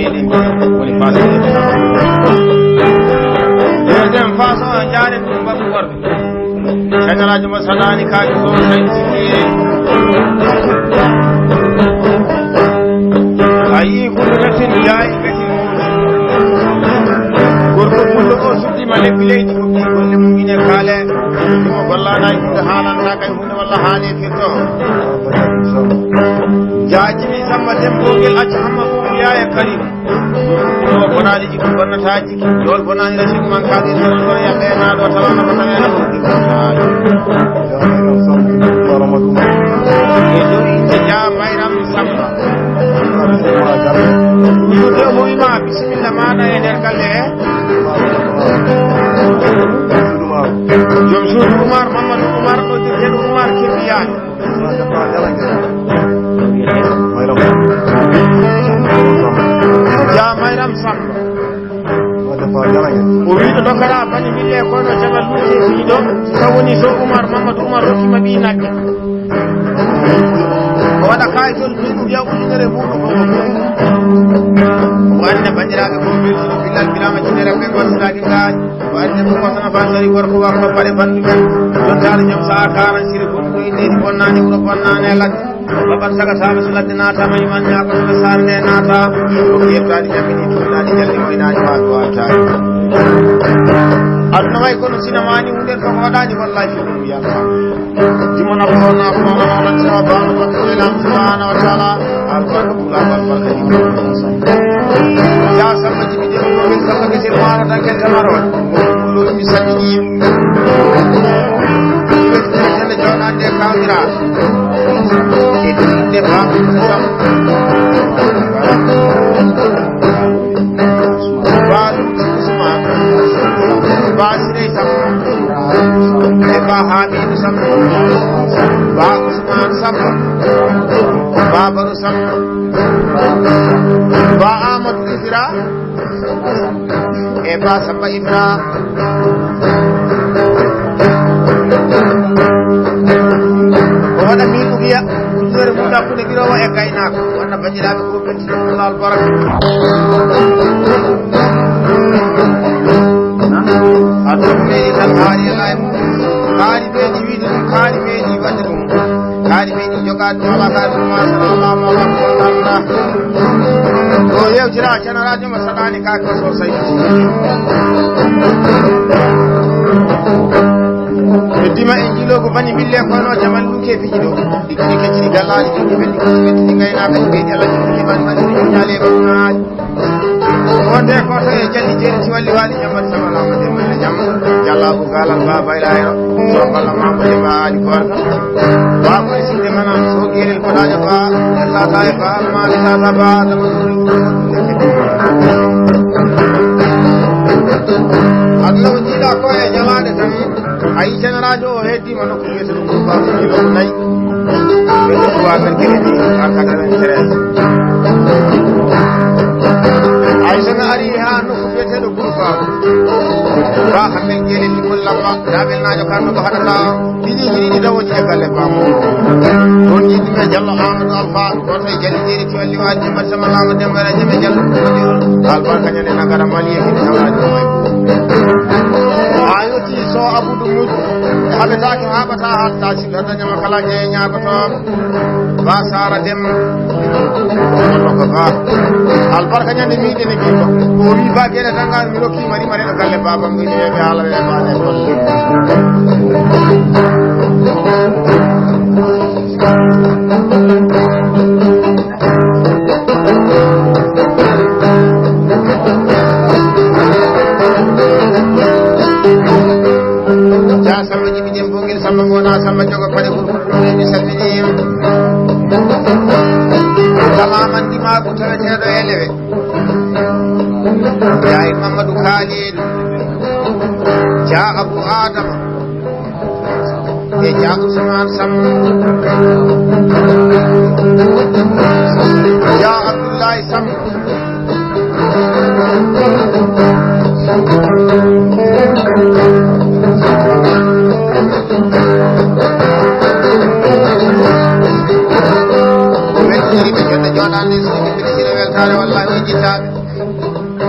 meɗen woni façon deuxiéme façon a jaaren ɗum mbaggu worɓe kañalajo mo saɗani kaake so tawi sikkiye a yii hunde wetin jaayi wetin gorko mulɗo o suɗɗima lebbi leydi fuɗɗi golle mum ine kaale mo gollanayi hunde haalanta kay hunde walla haali firto jaajimi samba dembogel acca hamma fof yaya karim o bonaɗi jikku bonnata jiki jol bonani rasidu man kaɗi ɗon kono yamɓe naɗo tawano ko tawena ɗum e dow inde ja mayram samba yude mo wima bisimilla maɗa e nder galle he joom suudu oumar mamadou oumar ɗo dirteɗo oumar kebbiyani ja mayram samba o wiɗo dokkata bañi mille kono jagal luuti e fiiɗo so woni so oumar mamadou oumar rokkima ɓi nagge o waɗa kayitol ɓiɗum wiya ujunere muɗum o ande bandiraɓe ko ɓeɗuɗo billal bilama jinere ɓe gosiraki gaañ o ande mo kosana bandori gorko wakko paɗe bandumen jontaɗo joom sa karan siri goɗɗo innedi bonnani wuuro bonnani ladde babat sagatama so ladde natama yuman ñako soɓe sare nde naata o keɓtaɗi jammini tuɗaɗi jalli moynani ha duwataki aduna way kono sinamani hunde fof waɗani wallahi fof ɗum wiyata jimona boona boona sama bano bakkoelam subhanahu wa taala albarka ɓuulaɓo albarka ja samba jibi jemogel samba guesel maaro tankel tamaroon ɗo mi salminima ɓettitele joɗande kawdira e ɗinde baɓe sam baɗum usmane basirey sam e ba hamidou samba ba ousmane samba babaru samba ba amadou ifira e ba samba ifra o waɗa min ugiya ujunere mum dakkude ɓirowo e gaynako wonna bandiraɓe ko ɓentinolla albaraka addoɓe meɗi tan haari e lay mum kaari meɗi wiide ɗum kaari meɗi wadde ɗum kaari meɗi jogade ɗum ala kaari ɗum masalallahmallahallah o yewtira ceno radio mo saɗani kake so sayti e dima en jiilogo bani bille kono jamal ɗum ke fiji ɗo ɗiɗi keccidi gallaɗi ɗiɗi ɓenɗi koɓettidi gaynaka e ɓeydi allah jiɗɗi bani bani ɗi ñaali e ɓaɗunaji wonde ko to e jalli jeeri ci walli waali jammat samalama demmalle jam jallabu galal ba baylayro so balla mamadou ba ali korka babo e sinde manam so guerel koɗaƴo ba tata e ba almali tata ba damasuri aduna o jiiɗa ko e ñalade tan ayi cene radio o heddima nokku wiyete ɗum ɗum baso jilomo nayyi ɓe ɗowa men gueɗeɗi ha 93 ay sono ari ha nokku wiyeteɗo groupe ba hamɓe jeelel ligol lamba daɓel najo karno ko haɗata ɗiɗiji ɗiɗi dawoji e galle bamo toon jiɗɗime diallo amadou alpha goto e jalli jeeri tiwalli waji jemmat samalama dembere jeme diallo alpha kañande nagara mali e hiɗe hawraji may ha yetti so aboudo muji haɓetake haɓata hatta siɗata ñama kala je ñagoto ba sara dem onno ko ba albarka ñande miɗene miko o wi ba gueɗe tangal mi rokkima rimare ɗo galle babam ɗo ñeɓe haala ɓe bane golle ja samba jibi dem bongel samba gona samba jogo paɗe ɓurɓuɗum mi salminima tamaman dimagu taweteɗo elewe yayi mamadou kaalidou ja abou adama e ja ousmane sam ja abdoullahi sam joɗande so ɓe sine weltare wallahi jittaɓe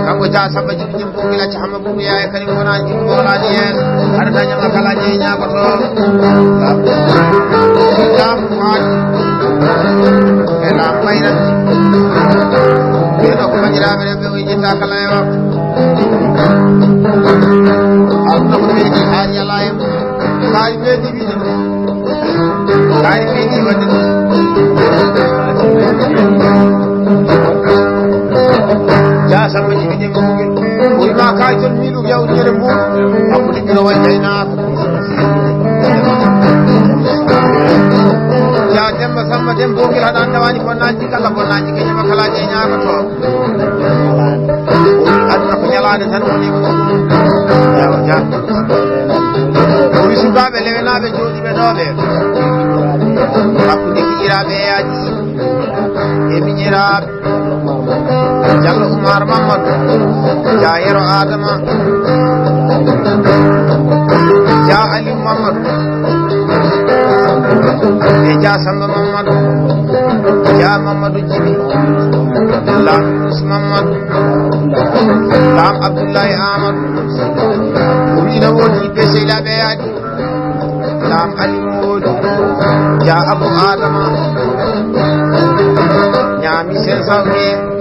kanko ja samba jiɓi jim bugila cahama bugu yaye kadi wona jiɓi molani hen aɗa dañama kala jeeyi ñagoto laamu maaji e laam mayran ɓeɗo ko majiraɓe ɗe ɓe o jitta kala e wakko alno ko meeɗi haali ala en kaari meeɗi wiide ɗum kaari meeɗi wadde ɗum ja samba jiɓi jim bugil ɓoyma kayi toon miɗum yawdere mum hakkude biro way gaynako ya demba samba dem bogil haɗan tawani bonnaji kala bonnaji keñama kala jeeñaka to aduna ko ñalade tan woni yawa ja wi sukaɓe lewenaɓe jooɗiɓe ɗoɓe hakkude kiƴiraɓe eyaji e miñiraɓe Diallo Oumar Mamadou ja Yero Adama ja Aliou Mamadou e ja Samba Mamadou ja Mamadou Djibi Lam Yunus Mamadou Lam Abdoulaye Amadou o ina woni ɓe sehilaɓe yaadi Lam Ali Modou ja Abou Adama ñaami 500 mille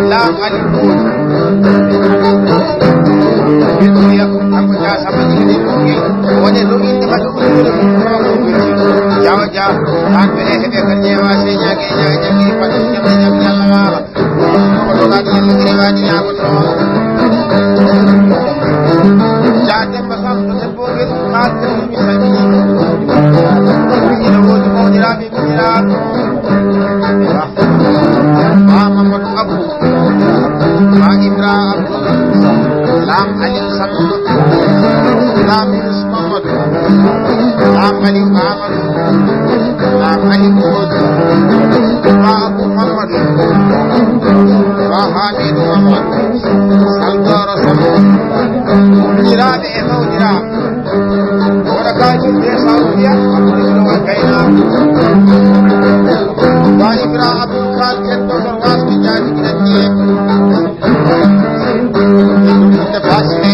Lam Ali ja an be hebe kan je wa se nyage nyage pa to nyame nyame yalla ko to ga ni ni wa ni ya ko to ja dem ba sam to bo gel ka ko mi sani ni no mo mo ni ra bi ni ra Muhammad Abu Ibra Lam Ali Sam Lam Muhammad Lam Ali Muhammad Lam Ali Muhammad Abu Muhammad Hamid Muhammad Salgar Sam Jira be mo jira ora ka ji de saudiya apne lo kaina ba Ibra Abu Khan ke to darwas ki jani ki Fasne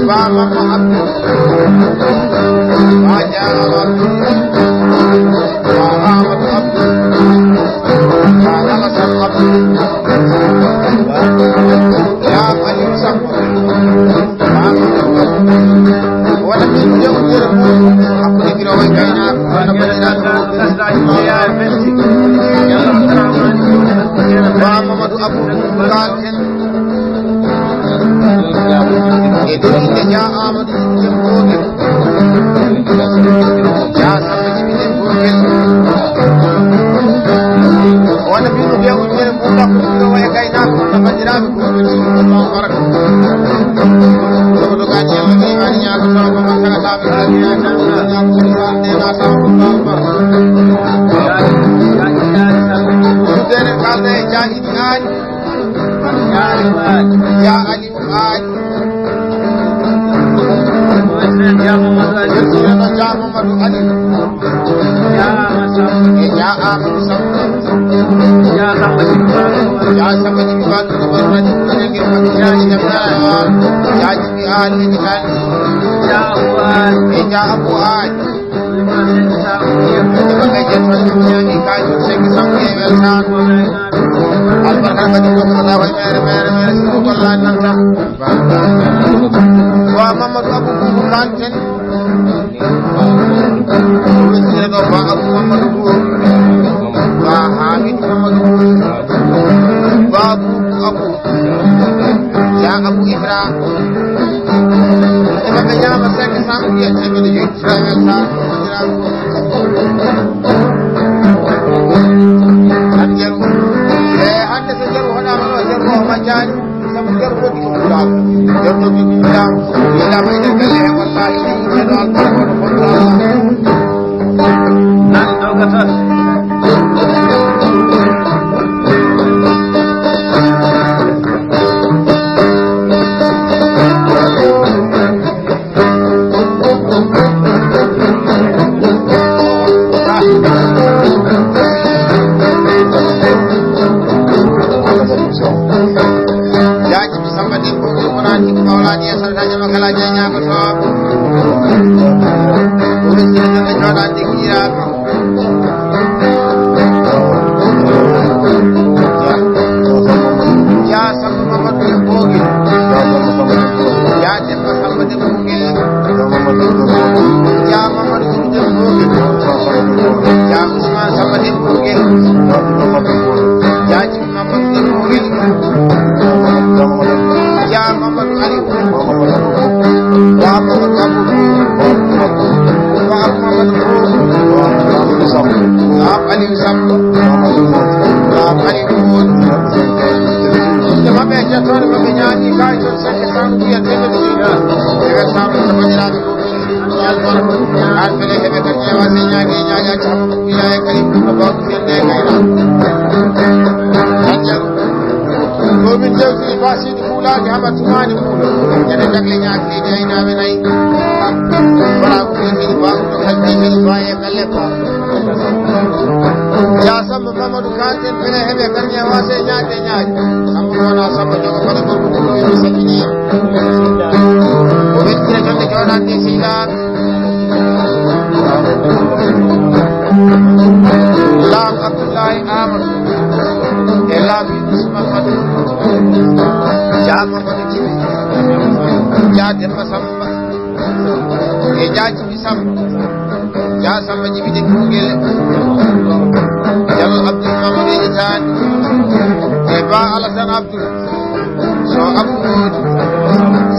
ba Muhammad Raja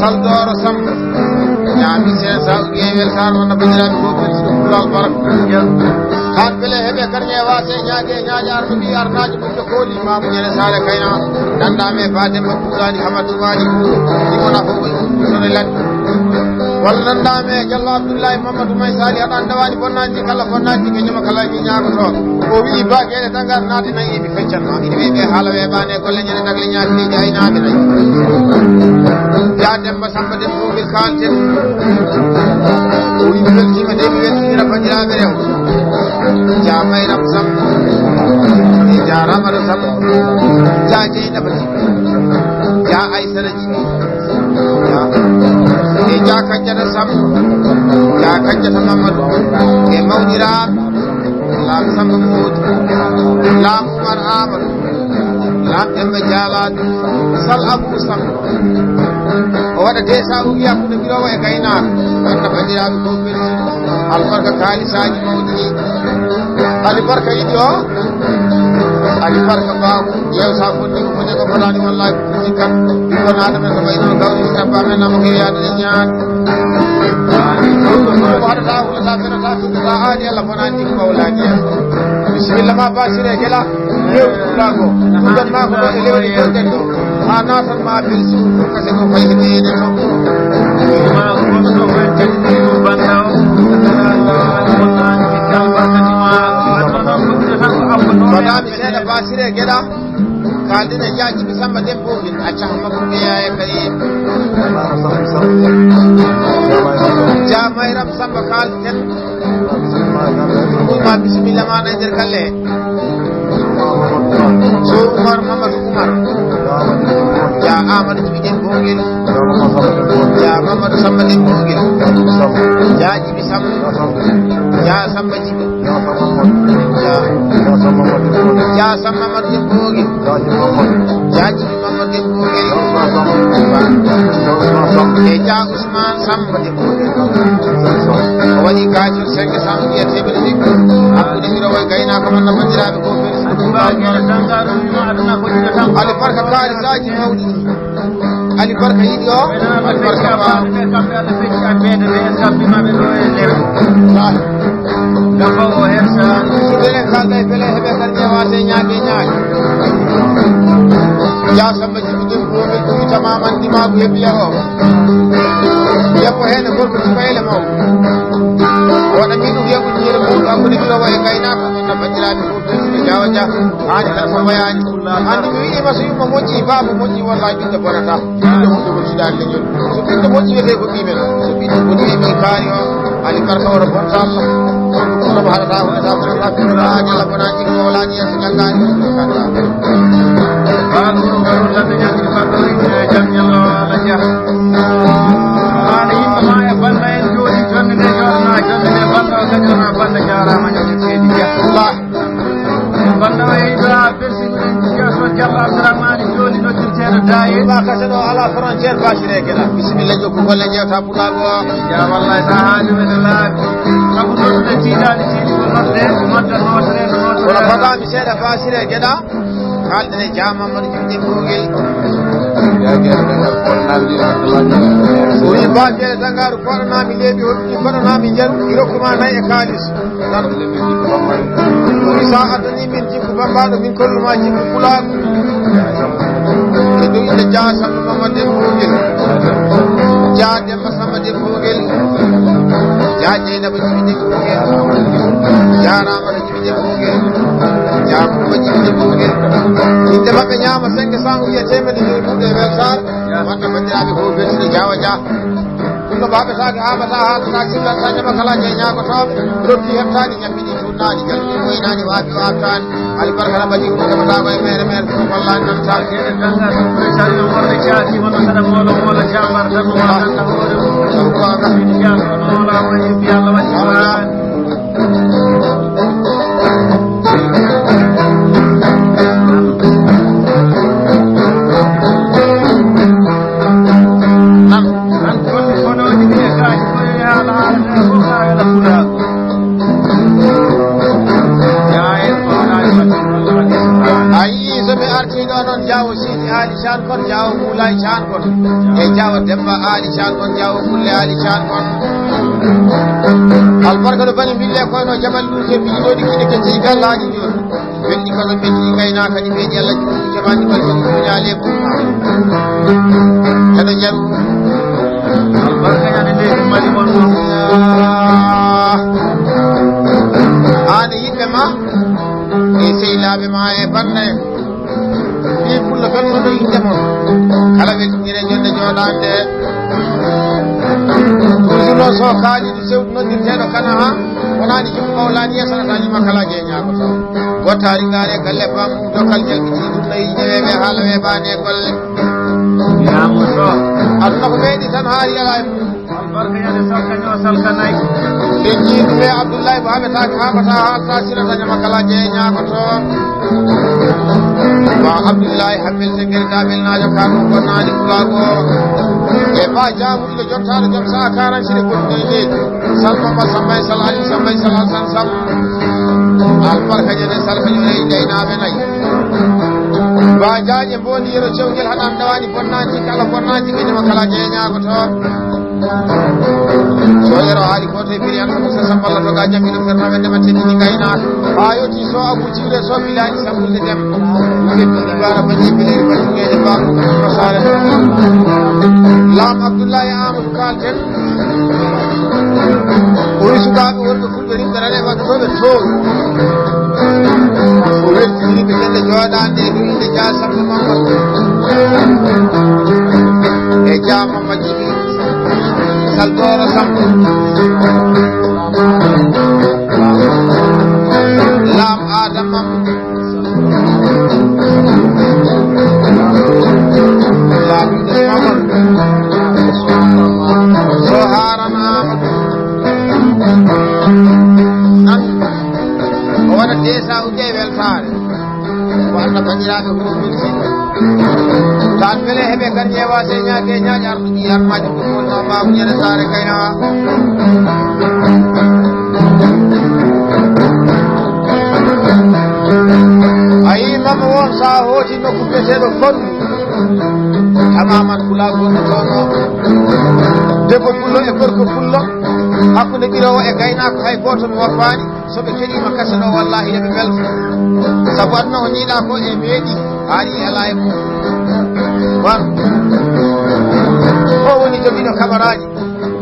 kaldoro sam ñaami sen sa ƴeewel sar wonno bandiraɓe fof ɓe sukulal baraka han beele heɓe karñe wase ñaague ñaaƴar no mbi arnaji mum to kooli mamu ñene saare kayna dandame bademba kuuɗani hamadoumaji ɗimona fof sone ladde walla nandame diallo abdoullahi mamadou may sali aɗan dawani bonnaji kala bonnaji ke ñama kala mi ñaagoto o wi bagueɗe tangar naati nayi imi feccanma ine wiɓe haala weɓane golle ñande dagle ñaatiji aynaɓe nayi ya demba samba dem fogel kalten o wi mi weltima de mi weltinira bandiraɓe rew ja mayram sam e ja ramata sam ja jeynaba jibi ja aysara jibi e ja kanjata sam ja kanjata mamadou e mawɗiraɓe laam samba moodi laam oumar amadou laam demɓe jalaɗo sal abou sam o waɗa desa ugi hakkude mbirowo e gaynaka wonno bandiraɓe fof belti albarka kalisaji mawɗi alibarka yiɗi o alibarka baw yewsa fonni ko moƴe ko fotani wallahi ko sikkat wonaɗo men ko way noon gawri rabba men namo kewiyaɗe ɗe ñaan ko haɗata wulata fenata tuɗɗata aani allah bonani ko bawlaji hen bisimilla ma basire guela lewru ɗulago ɗuɗatma ko ɗo e lewru gonɗen ɗo ha natan ma belsi kase ko faykete ene to ma goɗɗo ɗo koye teddino banda o waɗami seeɗa basire gueɗa kaldine jajiɓe samba dembogel accaha makko ɓeyaya kaye jamayram samba kalten ɗuma bisimilla maɗa e nder galle so oumar mamadou oumar ja amadou jiɓi dembogel ja mamadou samba dembogel ja jiɓi samba ja samba jiɓi ja sam mamadou dembogel ja jiɓi mamadou dembogel e ja ousmane samba dembogel o waɗi gajur 500 wiyeteɓe ɗe ɗiggo hakkude mbirowo e gaynako manna bandiraɓe ko alibarka kalisaji mawɗi alibarka yiɗi o alibarka ba suɗenen kalda e beele heɓe kadi ƴewate ñaage ñaage ya samba jiɓi ɗum gomel ɗumitamaman dimagu heɓiya o yeppo hen e gorko sumayle mawɗo waɗa min ɗum yaɓuñire muɗum hakkude mbirowo e gaynaka wonna bandiraɓe fof ɓe jawa dia hani tan so wayani andi mi wiɗima so yumma moƴƴi baba moƴƴi wallahi ɓiɗɗo bonata ɓiɗɗo moƴƴo ko jiɗani leñol so ɓiɗɗo moƴƴi wiyete ko ɓimen so ɓiɗɗo boni emi kaari o alibarka oto bonta allah ɗum haɗata wonata bonata fiɗɗoɗaani allah bonani ko walaani yeeso janngani kanda baɗuɗogarulade ñaggi baɗɗo jam ñallo allah dia aɗa yimɓe ma e banda en jooɗi jonde nde joɗana jonde nde banda o kadi wona banda jarama ñaggi seedi dia wallahi banda o yeyɗa bersiɗen so diallo abdourahmane joni noddirteɗo daye ma kase ɗo ala frontiére basire gueɗa bisimilla jokku golle jewta ɓuɗaɓe o ja wallahi sa haali mene laaɓi sabu noddude tiiɗani tiiɗi ko nodde nodda notere kono fotami seeɗa basire gueɗa kaldene jamamadou jiɓi dembogel o wi bafiyede dangaru koɗanami leeɓi hoɗɗi koɗanami jaru i rokkuma nayi e kalis tan o wi sa addani min jikku bambaɗo min kolluma jikku pulaɗo e dow inde ja samba mama dembogel ja demba samba dembogel ja jeynaba jiɓi dembogel ja ramata jiɓi dembogel ja kumba jiɓi dembogel inde mabɓe ñama 500 wiye temedde joyi ɓuuɗe e weltare wonno bandiraɓe fof beltini jawa dia ɗum no mbaɓetake hamata haalata sillanta ñama kala jey ñagotoɓe roddi heɓtani ñammiɗi turnani jalni moynani waabi wabtani alibarka la mbaɗi ko dematako e mere mere ko wallani nanta keɗe ganga président wonde caati wonno saɗa moolo moola jambar tan wonanta hoore mumkoga jaonola wayi mbi allah waɗi Chan kon jawo Mulay Chan kon e jawo Demba Ali Chan kon jawo Kulle Ali Chan kon albarka do bani bille ko no jamal lu ke bido di kidi ke ci galaji jor bendi ko be ci kayna kadi be yalla ci jamani ko ñaale ko kada jam albarka ya ne mali mon ani yitema e sey laabe ma e banne ni fulla kan no yitema kala be ngire jonde jodande no so kaji di sew no di tedo kana ha wonani jum mawlani yasana tani makala je nyaako to gotari ngare galle bam dokal jel ci dum lay jewe halawe bane golle yaamo so Allah ko beedi tan haari ala albarka ya salka no salka nay denji be Abdullah babe ta ha ta sira tani makala je nyaako to wa Abdullah hamil sengel kabil na jo kanu ko nani kulago e ba jamu ile jottare jam sa karan sire ko dede salma ba samay salali samay salan san sam albarka jene salfa jene deyna be nay ba jaaje boni yero cewgel hadan dawani bonnati kala bonnati ke dama kala jeenya ko to so yero hali ko te biri an ko sa samballa to ga jami no ferna be dama teddi kayna ayo ti so abu jiwre so bilani sambude dem ke bi bara bani bilir bani ngede ba ko sale lam Abdullah Amadou Kalten ori sukaɓe wonɓe fulɓe rimdarane wadde to ɓe toon o weltini ɓe jelle jooɗande e ɗumde dia sambe mamadou e jamama jibi saltoro sambo lam adamam laɓide mamadou so haran amadou nan o waɗa desa ude weltare o anna bandiraɓe ko bilti tan bele heɓe kan ƴeewa se ñaage ñaaƴe arɗuƴi armaji ko wonno babu ñande sare kayna ayi mama won sa hooti nokku biyeteɗo fondu tamaman kula gonno tono debbo pullo e gorko pullo hakkude ɓirowo e gaynako hay goto mi woppani soɓe keɗima kase ɗo wallahi eɓe belto saabu aduna o jiiɗa ko e meeɗi haali ala e mum wan o woni joguiɗo kabaraji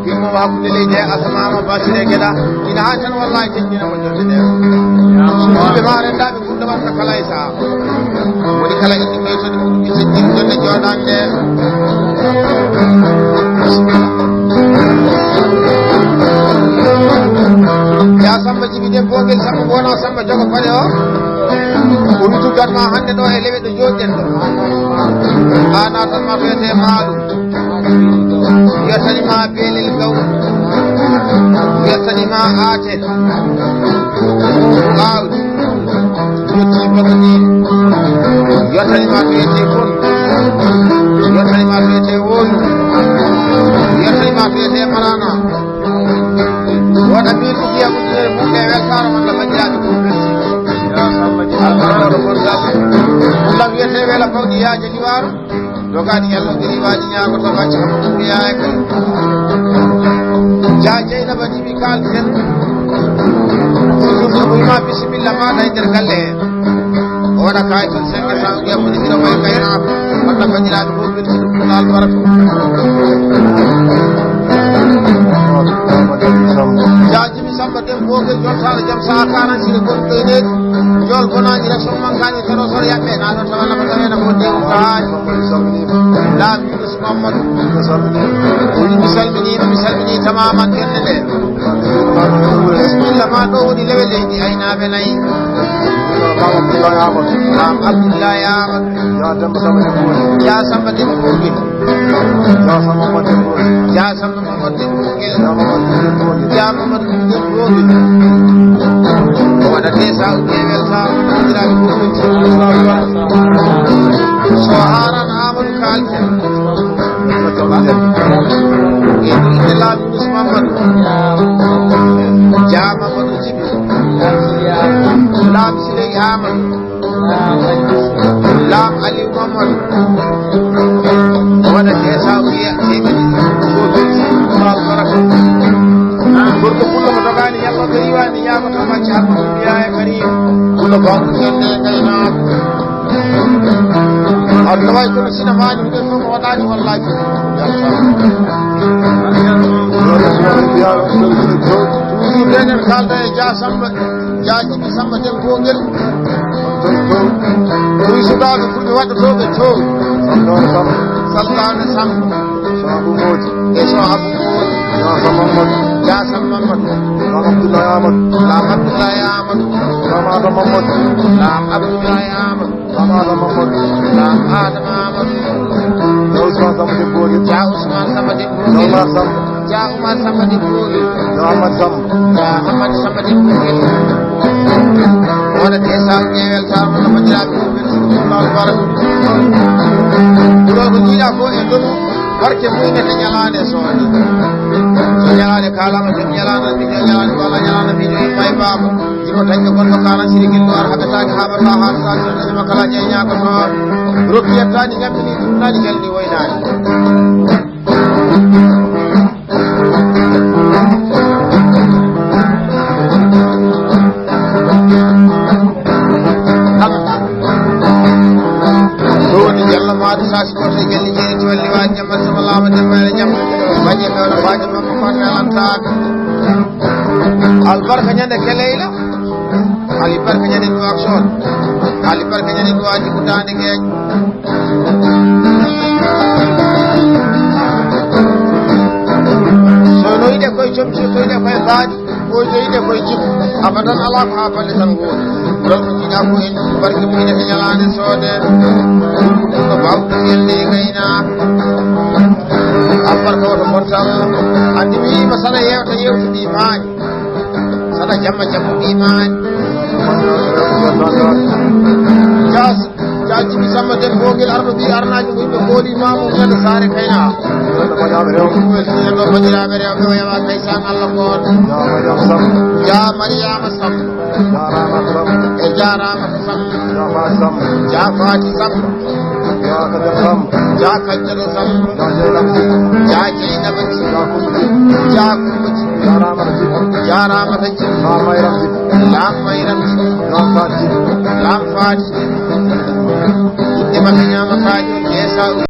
gimmowo hakkude leydi e asamama basire gueɗa ina ha tan wallahi teddina mo jonde nde suuɓe ma rendaɓe ɓurɗo watta kala e saaha woni kala indi maytode mum ɗi teddin jonde joɗande ya samba jibi den bogel samba bona samba jogo pale o witu garma hande do e lewe do jodden do ana tan ma fete maalu yatani ma belil gaw yatani ma atel aw yuti bagani yatani ma fete kon yatani ma fete wolu yatani ma fete marana wada bi ko biya ko jere mo be weltaro man la majjaabe ko belti ya samba ji albararo ko dal Allah wiete wela fawdi yaaje liwaro dogani yalla giri waadi nyaako to bacci ko biya e ko jaaje na bani mi kalten ko ma bismillah ma day der galle wada kay ton senga taw gemu ni do may kayna wala majjaabe ko belti albararo jaaji mi samba dem bogel jottare jam sa karan sire gonɗo e leydi jol bonaji rek so mankani toɗo sor yaɓɓe naɗo to walla ko tawena ko dew tahaji laaɓi yunus mamadou woni mi salmini tamaman kenne nde bisimilla ma ɗo woni lewe leydi aynaɓe nayyi mam Abdoulaye Amadou ya samba dem bogel ya samba mamadou dem bogel ya mamadou dem bogel o waɗa desa ude weltaro jiraɓe bogel so haran Amadou kalten inde laaɓi yunus mamadou ja mamadou jibi laaɓi siley Amadou lam ali mamad wada ke sawiya temi ko tulsi mal baraka gorko kullo mo dogani yalla do yiwani yaama to ma ci hakku biya e karim kullo gonko kende kayna Allah way ko sina maani de ko wadani wallahi denen kalda e jasamba jaaji samba den gongel ko sudaɓe fulɓe waɗɗotoɓe to sallane samba sabu moji e so abu moji jasam mamadou lam abdoulaye amadou lam abdoulaye amadou lam adama mamadou lam abdoulaye amadou lam adama mamadou lam adama amadou Ousmane Samba de Bogue ja Ousmane Samba de Bogue ja Oumar Samba de Bogue ja Ahmad Samba ja Ahmad Samba de Bogue wala tesal ñewel tar mo majiraɓe ko ɓen sallallahu baraka ɓuɗo ko jiiɗa ko e ɗon barke muynete ñalade sooni so ñalade kalama jom ñalana mijo ñalade walla ñalana mijo may baba jimo tañɓe gonɗo karan siriguel ɗo ar haɓetake haɓata ha saɗima kala ƴe ñagoto rokki yettani ñammini ɗumnaji gelni woynani maɗo sasi goto e gelli jeeɗi walli waji jammal sama laama demmere jam bañe pewno faji mamma fat welantaka albarka ñande keleyla alibarka ñande duwak soon alibarka ñande duwaji ko dande geeƴ so noyiɗe koye comci toyiɗe koye baadi o joyiɗe koye jikku abadan ala ko ha balle tan goto ɓural ko jiiɗa ko en barke muynete ñalade soode ko bawɗo yelde gaynaka albarka woto bontam andi mi wima saɗa yewta yewtuɗi maani saɗa jamma jammuɗi maani jajimi Samba den Boguel arɗo mbi arnaji ko yimɓe kooli mamu ñande saare kayna ɗo bandiraɓe rewɓe o yawa kaysan Allah goto ja Mariama Samba e jaramata Samba ja Fati Samba ja Kaccado Samba ja Jeynabati ja Kumbaji ja Ramata Ji lam Mayram Ji lam Fati e mata ñama kajo ƴeesa